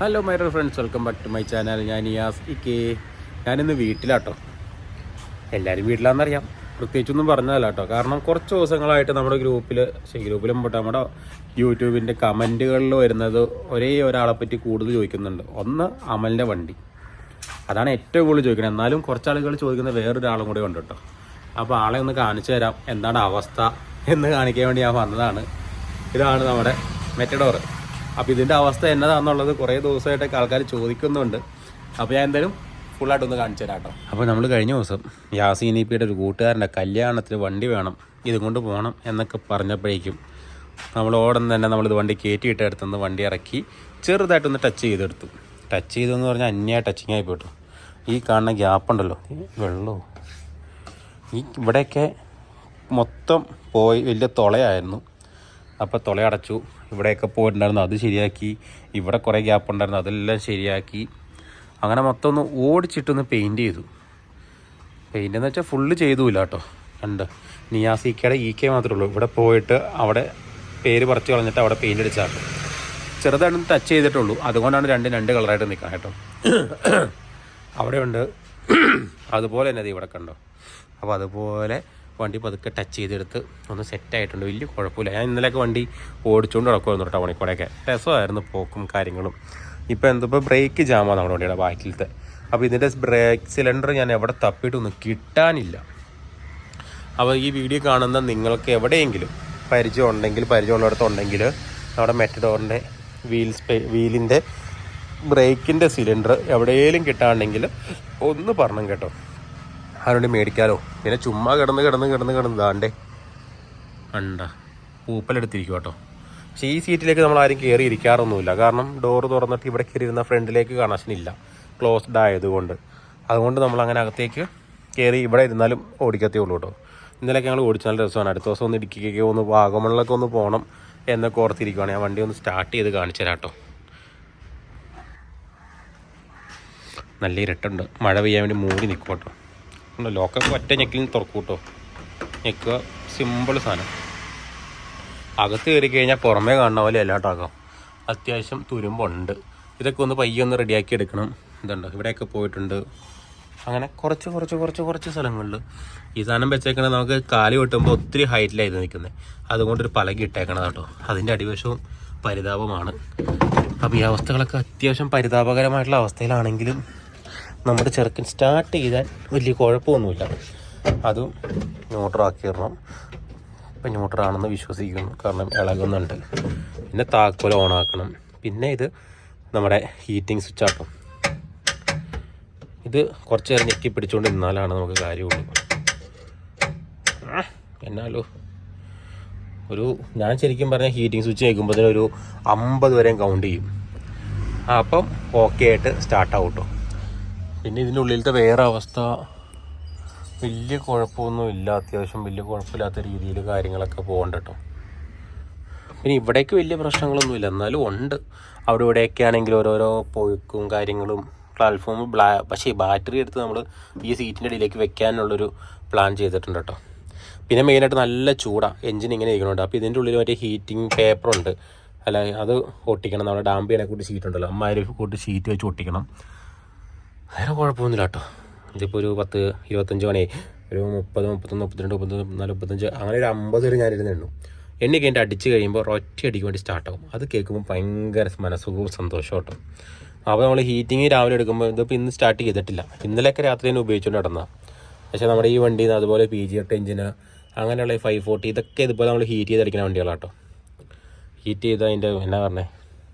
Hello my dear friends, welcome back to my channel. ഞാൻ നിയാസ് ഇക്കെ. ഞാനിന്ന് വീട്ടിലാട്ടോ. എല്ലാവരും വീട്ടിലാണെന്നറിയാം, പ്രത്യേകിച്ചൊന്നും പറഞ്ഞതല്ല കേട്ടോ. കാരണം കുറച്ച് ദിവസങ്ങളായിട്ട് നമ്മുടെ ഗ്രൂപ്പിലും പോട്ടെ നമ്മുടെ യൂട്യൂബിൻ്റെ കമൻറ്റുകളിൽ വരുന്നത് ഒരേ ഒരാളെ പറ്റി കൂടുതൽ ചോദിക്കുന്നുണ്ട്. ഒന്ന് അമലിൻ്റെ വണ്ടി, അതാണ് ഏറ്റവും കൂടുതൽ ചോദിക്കുന്നത്. എന്നാലും കുറച്ച് ആളുകൾ ചോദിക്കുന്ന വേറൊരാളും കൂടെ ഉണ്ട് കേട്ടോ. അപ്പോൾ ആളെ ഒന്ന് കാണിച്ചു തരാം, എന്താണ് അവസ്ഥ എന്ന് കാണിക്കാൻ വേണ്ടി ഞാൻ വന്നതാണ്. ഇതാണ് നമ്മുടെ മെറ്റഡോർ. അപ്പോൾ ഇതിൻ്റെ അവസ്ഥ എന്നതാണെന്നുള്ളത് കുറേ ദിവസമായിട്ടൊക്കെ ആൾക്കാർ ചോദിക്കുന്നുണ്ട്. അപ്പോൾ ഞാൻ എന്തായാലും ഫുള്ളായിട്ടൊന്ന് കാണിച്ചു തരാം കേട്ടോ. അപ്പോൾ നമ്മൾ കഴിഞ്ഞ ദിവസം യാസീനിപ്പിയുടെ ഒരു കൂട്ടുകാരൻ്റെ കല്യാണത്തിന് വണ്ടി വേണം, ഇതും കൊണ്ട് പോകണം എന്നൊക്കെ പറഞ്ഞപ്പോഴേക്കും നമ്മൾ തന്നെ നമ്മളിത് വണ്ടി കയറ്റിയിട്ട് എടുത്തുനിന്ന് വണ്ടി ഇറക്കി ചെറുതായിട്ടൊന്ന് ടച്ച് ചെയ്തെടുത്തു. ടച്ച് ചെയ്തെന്ന് പറഞ്ഞാൽ അന്യായ ടച്ചിങ് ആയി പോയിട്ടു. ഈ കാണുന്ന ഗ്യാപ്പുണ്ടല്ലോ, വെള്ളവും ഇവിടെയൊക്കെ മൊത്തം പോയി വലിയ തുളയായിരുന്നു. അപ്പോൾ തുളയടച്ചു. ഇവിടെയൊക്കെ പോയിട്ടുണ്ടായിരുന്നു, അത് ശരിയാക്കി. ഇവിടെ കുറേ ഗ്യാപ്പ് ഉണ്ടായിരുന്നു, അതെല്ലാം ശരിയാക്കി. അങ്ങനെ മൊത്തം ഒന്ന് ഓടിച്ചിട്ടൊന്ന് പെയിൻറ്റ് ചെയ്തു. പെയിൻ്റ് എന്ന് വെച്ചാൽ ഫുള്ള് ചെയ്തുമില്ല കേട്ടോ. ഉണ്ട് നിയാസിക്കയുടെ EK മാത്രമേ ഉള്ളൂ. ഇവിടെ പോയിട്ട് അവിടെ പേര് പറിച്ച് കളഞ്ഞിട്ട് അവിടെ പെയിൻ്റ് അടിച്ചാട്ടോ. ചെറുതായിട്ടൊന്ന് ടച്ച് ചെയ്തിട്ടുള്ളൂ, അതുകൊണ്ടാണ് രണ്ട് കളറായിട്ട് നിൽക്കണം കേട്ടോ. അവിടെ ഉണ്ട് അതുപോലെ തന്നെ അത് ഇവിടെ കണ്ടോ. അപ്പോൾ അതുപോലെ വണ്ടി പതുക്കെ ടച്ച് ചെയ്തെടുത്ത് ഒന്ന് സെറ്റായിട്ടുണ്ട്. വലിയ കുഴപ്പമില്ല. ഞാൻ ഇന്നലെയൊക്കെ വണ്ടി ഓടിച്ചുകൊണ്ട് നടക്കുമായിരുന്നു കേട്ടോ. ടൗണിക്കൂടെയൊക്കെ രസമായിരുന്നു പോക്കും കാര്യങ്ങളും. ഇപ്പോൾ ബ്രേക്ക് ജാമാണ് നമ്മുടെ വണ്ടിയുടെ ബാക്കിലത്തെ. അപ്പോൾ ഇതിൻ്റെ ബ്രേക്ക് സിലിണ്ടർ ഞാൻ എവിടെ തപ്പിയിട്ടൊന്നും കിട്ടാനില്ല. അപ്പോൾ ഈ വീഡിയോ കാണുന്ന നിങ്ങൾക്ക് എവിടെയെങ്കിലും പരിചയമുള്ളിടത്തുണ്ടെങ്കിൽ നമ്മുടെ മെറ്റഡോറിൻ്റെ വീലിൻ്റെ ബ്രേക്കിൻ്റെ സിലിണ്ടർ എവിടെയെങ്കിലും കിട്ടാണെങ്കിൽ ഒന്ന് പറഞ്ഞു കേട്ടോ. അതുകൊണ്ട് മേടിക്കാലോ. പിന്നെ ചുമ്മാ കിടന്ന് ദാണ്ടേ അണ്ട പൂപ്പലെടുത്തിരിക്കും കേട്ടോ. പക്ഷേ ഈ സീറ്റിലേക്ക് നമ്മൾ ആരും കയറി ഇരിക്കാറൊന്നുമില്ല. കാരണം ഡോറ് തുറന്നിട്ട് ഇവിടെ കയറിയിരുന്ന ഫ്രണ്ടിലേക്ക് കണക്ഷൻ ഇല്ല, ക്ലോസ്ഡ് ആയതുകൊണ്ട്. അതുകൊണ്ട് നമ്മൾ അങ്ങനെ അകത്തേക്ക് കയറി ഇവിടെ ഇരുന്നാലും ഓടിക്കത്തേ ഉള്ളൂ കേട്ടോ. ഇന്നലെയൊക്കെ ഞങ്ങൾ ഓടിച്ചാൽ രസമാണ്. അടുത്ത ദിവസം ഒന്ന് ഇടുക്കിക്കൊക്കെ ഒന്ന് വാഗമണിലൊക്കെ ഒന്ന് പോകണം എന്നൊക്കെ ഓർത്തിരിക്കുവാണ്. ഞാൻ വണ്ടി ഒന്ന് സ്റ്റാർട്ട് ചെയ്ത് കാണിച്ചു തരാം കേട്ടോ. നല്ല ഇരട്ടുണ്ട്, മഴ പെയ്യാൻ വേണ്ടി മൂടി നിൽക്കും കേട്ടോ. ലോക്കൊക്കെ ഒറ്റ ഞെക്കിൽ തുറക്കും കേട്ടോ. ഞെക്കുക സിമ്പിൾ സാധനം. അകത്ത് കയറി കഴിഞ്ഞാൽ പുറമേ കാണുന്ന പോലെ എല്ലാട്ടാക്കാം. അത്യാവശ്യം തുരുമ്പുണ്ട്. ഇതൊക്കെ ഒന്ന് പയ്യെ ഒന്ന് റെഡിയാക്കി എടുക്കണം. ഇതുണ്ട്, ഇവിടെയൊക്കെ പോയിട്ടുണ്ട്. അങ്ങനെ കുറച്ച് സ്ഥലങ്ങളിൽ ഈ സാധനം വെച്ചേക്കണത് നമുക്ക് കാല് വെട്ടുമ്പോൾ ഒത്തിരി ഹൈറ്റിലായിരുന്നു നിൽക്കുന്നത്. അതുകൊണ്ടൊരു പലകി ഇട്ടേക്കണം കേട്ടോ. അതിൻ്റെ അടിവശവും പരിതാപമാണ്. അപ്പോൾ ഈ അവസ്ഥകളൊക്കെ അത്യാവശ്യം പരിതാപകരമായിട്ടുള്ള അവസ്ഥയിലാണെങ്കിലും നമ്മുടെ ചെറുക്കൻ സ്റ്റാർട്ട് ചെയ്താൽ വലിയ കുഴപ്പമൊന്നുമില്ല. അതും ന്യൂട്രാക്കി ഇടണം. ഇപ്പം ന്യൂട്രാണെന്ന് വിശ്വസിക്കുന്നു, കാരണം ഇളകുന്നുണ്ട്. പിന്നെ താക്കോൽ ഓണാക്കണം. പിന്നെ ഇത് നമ്മുടെ ഹീറ്റിംഗ് സ്വിച്ച് ആക്കും. ഇത് കുറച്ച് നേരം ഞെക്കി പിടിച്ചുകൊണ്ട് നിന്നാലാണ് നമുക്ക് കാര്യമുള്ളൂ. എന്നാലോ ഞാൻ ശരിക്കും പറഞ്ഞാൽ ഹീറ്റിംഗ് സ്വിച്ച് കേൾക്കുമ്പോൾ ഒരു 50 വരെയും കൗണ്ട് ചെയ്യും. അപ്പം ഓക്കെ ആയിട്ട് സ്റ്റാർട്ടാവും കേട്ടോ. പിന്നെ ഇതിൻ്റെ ഉള്ളിലത്തെ വേറെ അവസ്ഥ വലിയ കുഴപ്പമൊന്നുമില്ല. അത്യാവശ്യം വലിയ കുഴപ്പമില്ലാത്ത രീതിയിൽ കാര്യങ്ങളൊക്കെ പോകണ്ട കേട്ടോ. പിന്നെ ഇവിടേക്ക് വലിയ പ്രശ്നങ്ങളൊന്നുമില്ല, എന്നാലും ഉണ്ട്. അവിടെ ഇവിടെയൊക്കെ ആണെങ്കിൽ ഓരോരോ പൊയ്ക്കും കാര്യങ്ങളും. പ്ലാറ്റ്ഫോം പക്ഷേ ബാറ്ററി എടുത്ത് നമ്മൾ ഈ സീറ്റിൻ്റെ ഇടയിലേക്ക് വെക്കാനുള്ളൊരു പ്ലാൻ ചെയ്തിട്ടുണ്ട് കേട്ടോ. പിന്നെ മെയിനായിട്ട് നല്ല ചൂടാണ്, എൻജിൻ ഇങ്ങനെ ഇരിക്കണുണ്ട്. അപ്പോൾ ഇതിൻ്റെ ഉള്ളിൽ മറ്റേ ഹീറ്റിംഗ് പേപ്പറുണ്ട്, അല്ല അത് ഒട്ടിക്കണം. നമ്മുടെ ഡാമ്പിനെ കൂട്ടി ഷീറ്റ് ഉണ്ടല്ലോ, അമ്മാര് കൂട്ടി ഷീറ്റ് വെച്ച് ഒട്ടിക്കണം. വേറെ കുഴപ്പമൊന്നുമില്ല കേട്ടോ. ഇതിപ്പോൾ ഒരു 10-25 മണിയായി. ഒരു 30, 31, 32, 34, 35 അങ്ങനെ ഒരു 50 വരെ ഞാനിരുന്ന് എണ്ണു. എണ്ണി കഴിഞ്ഞിട്ട് അടിച്ച് കഴിയുമ്പോൾ ഒറ്റ അടിക്ക് വേണ്ടി സ്റ്റാർട്ടാകും. അത് കേൾക്കുമ്പോൾ ഭയങ്കര മനസ്സുഖവും സന്തോഷം കേട്ടോ. അപ്പോൾ നമ്മൾ ഹീറ്റിംഗ് രാവിലെ എടുക്കുമ്പോൾ ഇതിപ്പോൾ ഇന്ന് സ്റ്റാർട്ട് ചെയ്തിട്ടില്ല. ഇന്നലെയൊക്കെ രാത്രി തന്നെ ഉപയോഗിച്ചുകൊണ്ട് നടന്നതാണ്. പക്ഷേ നമ്മുടെ ഈ വണ്ടിയിൽ നിന്ന് അതുപോലെ PG8 എഞ്ചിന് അങ്ങനെയുള്ള 540 ഇതൊക്കെ ഇതുപോലെ നമ്മൾ ഹീറ്റ് ചെയ്തടിക്കുന്ന വണ്ടികളാണ് കേട്ടോ. ഹീറ്റ് ചെയ്ത് അതിൻ്റെ എന്നാ പറഞ്ഞേ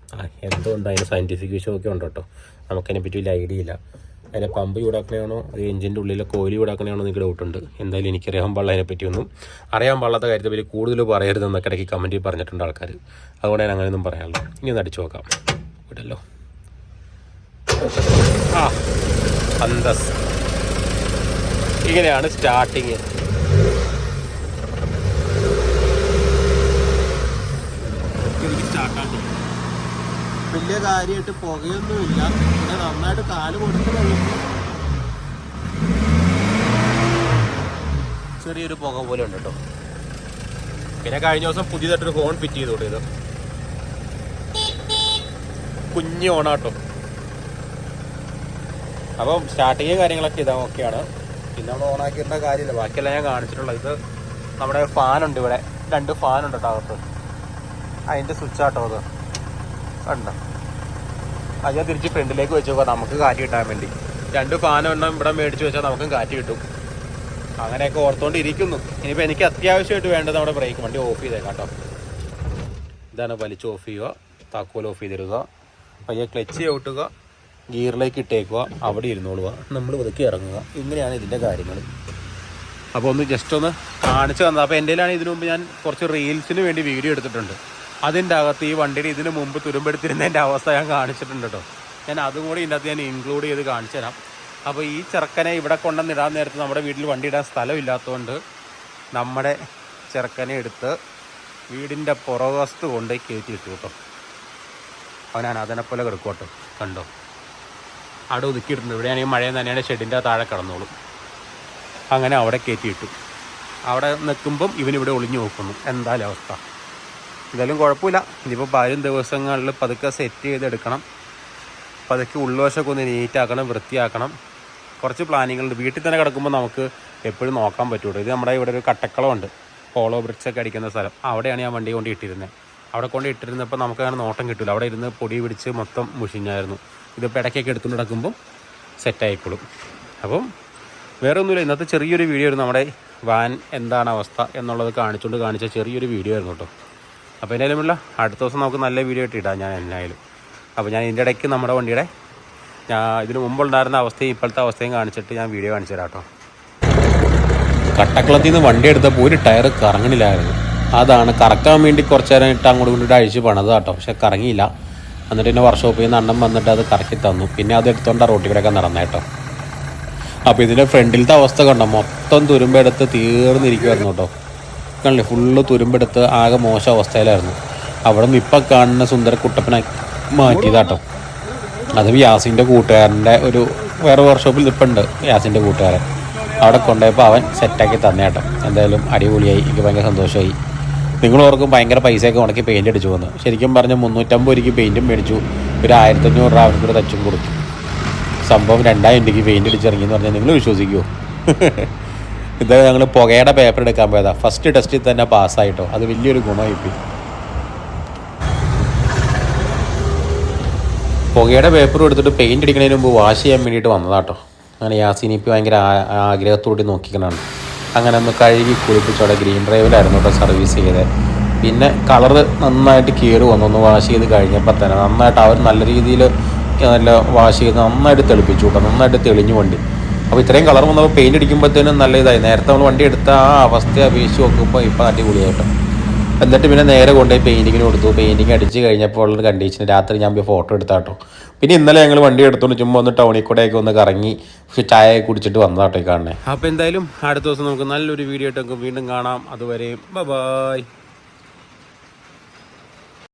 എന്തുകൊണ്ട് അതിൻ്റെ സയൻറ്റിഫിക് വിഷയമൊക്കെ ഉണ്ട് കേട്ടോ. നമുക്കതിനെ പറ്റി വലിയ ഐഡിയ ഇല്ല. അതിനെ പമ്പ് ചൂടാക്കണയാണോ അത് എഞ്ചിൻ്റെ ഉള്ളിലെ കോലി ചൂടാക്കണയാണോ എനിക്ക് ഡൗട്ടുണ്ട്. എന്തായാലും എനിക്കറിയാൻ പാടില്ല, അതിനെപ്പറ്റിയൊന്നും അറിയാൻ പാടില്ലാത്ത കാര്യത്തെ പറ്റി കൂടുതൽ പറയരുതെന്നൊക്കെ ഇടയ്ക്ക് കമൻറ്റിൽ പറഞ്ഞിട്ടുണ്ട് ആൾക്കാർ. അതുകൊണ്ട് ഞാൻ അങ്ങനെയൊന്നും പറയാനുള്ളൂ. ഇനി ഒന്ന് അടിച്ചു നോക്കാം വിടല്ലോ. അന്തസ് ഇങ്ങനെയാണ് സ്റ്റാർട്ടിങ്. സ്റ്റാർട്ടാണ് വലിയ കാര്യമായിട്ട് പുകയൊന്നുമില്ല. പിന്നെ നന്നായിട്ട് കാല് കൊടുക്കുന്നുള്ളൂ. ചെറിയൊരു പുക പോലെ ഉണ്ട് കേട്ടോ. പിന്നെ കഴിഞ്ഞ ദിവസം പുതിയതായിട്ടൊരു ഹോൺ ഫിറ്റ് ചെയ്ത് കൊടുത്തത്. കുഞ്ഞ് ഓണാട്ടോ. അപ്പം സ്റ്റാർട്ടിങ് കാര്യങ്ങളൊക്കെ ഇതാ ഓക്കെയാണ്. പിന്നെ നമ്മൾ ഓണാക്കിയിട്ട കാര്യമില്ല, ബാക്കിയെല്ലാം ഞാൻ കാണിച്ചിട്ടുള്ളത്. ഇത് നമ്മുടെ ഫാനുണ്ട്, ഇവിടെ 2 ഫാനുണ്ട് കേട്ടോ അകത്ത്. അതിൻ്റെ സ്വിച്ചാട്ടോ അത് കണ്ടോ. അത് ഞാൻ തിരിച്ച് ഫ്രണ്ടിലേക്ക് വെച്ച് നോക്കാം, നമുക്ക് കാറ്റ് കിട്ടാൻ വേണ്ടി. 2 ഫാനെണ്ണം ഇവിടെ മേടിച്ച് വെച്ചാൽ നമുക്കും കാറ്റ് കിട്ടും. അങ്ങനെയൊക്കെ ഓർത്തുകൊണ്ടിരിക്കുന്നു. ഇനിയിപ്പോൾ എനിക്ക് അത്യാവശ്യമായിട്ട് വേണ്ടത് നമ്മുടെ ബ്രേക്ക്. വണ്ടി ഓഫ് ചെയ്തേക്കാം കേട്ടോ. ഇതാണ് വലിച്ച് ഓഫ് ചെയ്യുക, താക്കോൽ ഓഫ് ചെയ്തിരുക, പയ്യെ ക്ലച്ച് ചവിട്ടുക, ഗിയറിലേക്ക് ഇട്ടേക്കുക, അവിടെ ഇരുന്നോളുക, നമ്മൾ ഒതുക്കി ഇറങ്ങുക. ഇങ്ങനെയാണ് ഇതിൻ്റെ കാര്യങ്ങൾ. അപ്പോൾ ഒന്ന് ജസ്റ്റ് ഒന്ന് കാണിച്ചു തന്നത്. അപ്പോൾ എൻ്റെ കയ്യിലാണ് ഇതിനു മുമ്പ് ഞാൻ കുറച്ച് റീൽസിന് വേണ്ടി വീഡിയോ എടുത്തിട്ടുണ്ട്. അതിൻ്റെ അകത്ത് ഈ വണ്ടിയിൽ ഇതിന് മുമ്പ് തുരുമ്പെടുത്തിരുന്നതിൻ്റെ അവസ്ഥ ഞാൻ കാണിച്ചിട്ടുണ്ട് കേട്ടോ. ഞാൻ അതും കൂടി ഇതിൻ്റെ അകത്ത് ഞാൻ ഇൻക്ലൂഡ് ചെയ്ത് കാണിച്ചു തരാം. അപ്പോൾ ഈ ചെറുക്കനെ ഇവിടെ കൊണ്ടുവന്നിടാൻ നേരത്ത് നമ്മുടെ വീട്ടിൽ വണ്ടി ഇടാൻ സ്ഥലമില്ലാത്തതുകൊണ്ട് നമ്മുടെ ചെറുക്കനെ എടുത്ത് വീടിൻ്റെ പുറകുവശത്ത് കൊണ്ട് കയറ്റിയിട്ടു കേട്ടോ. അവൻ അതിനെപ്പോലെ കിടക്കോട്ടോ, കണ്ടോ. അവിടെ ഒതുക്കിയിട്ടുണ്ട്. ഇവിടെയാണെങ്കിൽ മഴ തന്നെയാണ്, ഷെഡിൻ്റെ താഴെ കിടന്നോളും. അങ്ങനെ അവിടെ കയറ്റിയിട്ടു. അവിടെ നിൽക്കുമ്പം ഇവനിവിടെ ഒളിഞ്ഞു നോക്കുന്നു. എന്തായാലും അവസ്ഥ. എന്തായാലും കുഴപ്പമില്ല. ഇനിയിപ്പോൾ വരും ദിവസങ്ങളിൽ പതുക്കെ സെറ്റ് ചെയ്തെടുക്കണം. പതുക്കെ ഉൾവശമൊക്കെ ഒന്ന് നീറ്റാക്കണം, വൃത്തിയാക്കണം. കുറച്ച് പ്ലാനിങ്ങുണ്ട്. വീട്ടിൽ തന്നെ കിടക്കുമ്പോൾ നമുക്ക് എപ്പോഴും നോക്കാൻ പറ്റുള്ളൂ. ഇത് നമ്മുടെ ഇവിടെ ഒരു കട്ടക്കളമുണ്ട്, ഹോളോ ബ്രിക്സൊക്കെ അടിക്കുന്ന സ്ഥലം. അവിടെയാണ് ഞാൻ വണ്ടി കൊണ്ട് ഇട്ടിരുന്നത്. അവിടെ കൊണ്ട് ഇട്ടിരുന്നപ്പോൾ നമുക്കങ്ങനെ നോട്ടം കിട്ടില്ല. അവിടെ ഇരുന്ന് പൊടി പിടിച്ച് മൊത്തം മുഷിഞ്ഞായിരുന്നു. ഇതിപ്പോൾ ഇടയ്ക്കൊക്കെ എടുത്തുകൊണ്ട് നടക്കുമ്പം സെറ്റായിക്കോളും. അപ്പം വേറെ ഒന്നുമില്ല. ഇന്നത്തെ ചെറിയൊരു വീഡിയോ ആയിരുന്നു. നമ്മുടെ വാൻ എന്താണ് അവസ്ഥ എന്നുള്ളത് കാണിച്ച ചെറിയൊരു വീഡിയോ ആയിരുന്നു കേട്ടോ. അപ്പോൾ എന്തായാലും അടുത്ത ദിവസം നമുക്ക് നല്ല വീഡിയോ ആയിട്ട് ഇടാം ഞാൻ എന്നായാലും. അപ്പോൾ ഞാൻ ഇതിൻ്റെ ഇടയ്ക്ക് നമ്മുടെ വണ്ടിയുടെ ഇതിന് മുമ്പുണ്ടായിരുന്ന അവസ്ഥയും ഇപ്പോഴത്തെ അവസ്ഥയും കാണിച്ചിട്ട് ഞാൻ വീഡിയോ കാണിച്ചു തരാം കേട്ടോ. കട്ടക്കുളത്തിൽ നിന്ന് വണ്ടി എടുത്തപ്പോൾ ഒരു ടയർ കറങ്ങണില്ലായിരുന്നു. അതാണ് കറക്കാൻ വേണ്ടി കുറച്ച് നേരം ഇട്ട് അങ്ങോട്ട് കൊണ്ടിട്ട് അഴിച്ച് പണത് കേട്ടോ. പക്ഷെ കറങ്ങിയില്ല. എന്നിട്ട് പിന്നെ വർക്ക്ഷോപ്പിൽ നിന്ന് അണ്ണം വന്നിട്ട് അത് കറക്കി തന്നു. പിന്നെ അത് എടുത്തുകൊണ്ട് റോട്ടിൽ കൂടെയൊക്കെ നടന്നേട്ടോ. അപ്പോൾ ഇതിൻ്റെ ഫ്രണ്ടിലത്തെ അവസ്ഥ കണ്ടോ, മൊത്തം തുരുമ്പെടുത്ത് തീർന്നിരിക്കുമായിരുന്നു കേട്ടോ. കണ്ടില്ലേ, ഫുള്ള് തുരുമ്പെടുത്ത് ആകെ മോശം അവസ്ഥയിലായിരുന്നു. അവിടെ നിന്ന് ഇപ്പം കാണുന്ന സുന്ദര കുട്ടപ്പനെ മാറ്റിയതാട്ടോ. അത് യാസിൻ്റെ കൂട്ടുകാരൻ്റെ ഒരു വേറെ വർക്ക്ഷോപ്പിൽ നിൽപ്പുണ്ട്, യാസിൻ്റെ കൂട്ടുകാരൻ. അവിടെ കൊണ്ടുപോയപ്പോൾ അവൻ സെറ്റാക്കി തന്നെ കേട്ടോ. എന്തായാലും അടിപൊളിയായി, എനിക്ക് ഭയങ്കര സന്തോഷമായി. നിങ്ങൾ ഓർക്കും ഭയങ്കര പൈസയൊക്കെ ഉണക്കി പെയിൻ്റ് അടിച്ചു പോകുന്നു. ശരിക്കും പറഞ്ഞാൽ 350 രൂപയ്ക്ക് പെയിൻറ്റും മേടിച്ചു, ഒരു 1500 രൂപ അവർക്ക് കൂടെ തച്ചും കൊടുത്തു. സംഭവം 2000 രൂപയ്ക്ക് പെയിൻ്റ് അടിച്ചിറങ്ങിയെന്ന് പറഞ്ഞാൽ നിങ്ങൾ വിശ്വസിക്കുമോ? ഇത് ഞങ്ങൾ പുകയുടെ പേപ്പർ എടുക്കാൻ പോയതാണ്. ഫസ്റ്റ് ടെസ്റ്റിൽ തന്നെ പാസ്സായിട്ടോ. അത് വലിയൊരു ഗുണമായിപ്പോയി. പുകയുടെ പേപ്പർ എടുത്തിട്ട് പെയിൻ്റ് അടിക്കുന്നതിന് മുമ്പ് വാഷ് ചെയ്യാൻ വേണ്ടിയിട്ട് വന്നതാട്ടോ. അങ്ങനെ യാസിനിപ്പോൾ ഭയങ്കര ആഗ്രഹത്തോടെ നോക്കിക്കണാണ്. അങ്ങനെ ഒന്ന് കഴുകി കുളിപ്പിച്ചോടെ ഗ്രീൻ ഡ്രൈവിലായിരുന്നു കേട്ടോ സർവീസ് ചെയ്തത്. പിന്നെ കളറ് നന്നായിട്ട് കീറി വന്നു. ഒന്ന് വാഷ് ചെയ്ത് കഴിഞ്ഞപ്പോൾ തന്നെ നന്നായിട്ട് അവർ നല്ല രീതിയിൽ നല്ല വാഷ് ചെയ്ത് നന്നായിട്ട് തെളിപ്പിച്ചു കേട്ടോ. നന്നായിട്ട് തെളിഞ്ഞു വണ്ടി. അപ്പോൾ ഇത്രയും കളർ വന്നപ്പോൾ പെയിൻ്റ് അടിക്കുമ്പോഴത്തേനും നല്ല ഇതായി. നേരത്തെ നമ്മൾ വണ്ടി എടുത്ത ആ അവസ്ഥയെ അപേക്ഷിച്ച് നോക്കുമ്പോൾ ഇപ്പോൾ അടിപൊളിയായിട്ടോ. എന്നിട്ട് പിന്നെ നേരെ കൊണ്ടുപോയി പെയിൻറ്റിങ്ങിന് കൊടുത്തു. പെയിൻറ്റിങ് അടിച്ച് കഴിഞ്ഞപ്പോൾ ഉള്ള കണ്ടീഷൻ രാത്രി ഞാൻ പോയി ഫോട്ടോ എടുത്താട്ടോ. പിന്നെ ഇന്നലെ ഞങ്ങൾ വണ്ടി എടുത്തോണ്ട് ചുമ്മാ ഒന്ന് ടൗണിൽ കൂടെയൊക്കെ ഒന്ന് കറങ്ങി ചായ കുടിച്ചിട്ട് വന്നതാട്ടോ ഈ കാണണേ. അപ്പോൾ എന്തായാലും അടുത്ത ദിവസം നമുക്ക് നല്ലൊരു വീഡിയോ ആയിട്ട് വീണ്ടും കാണാം. അതുവരെയും ബൈ.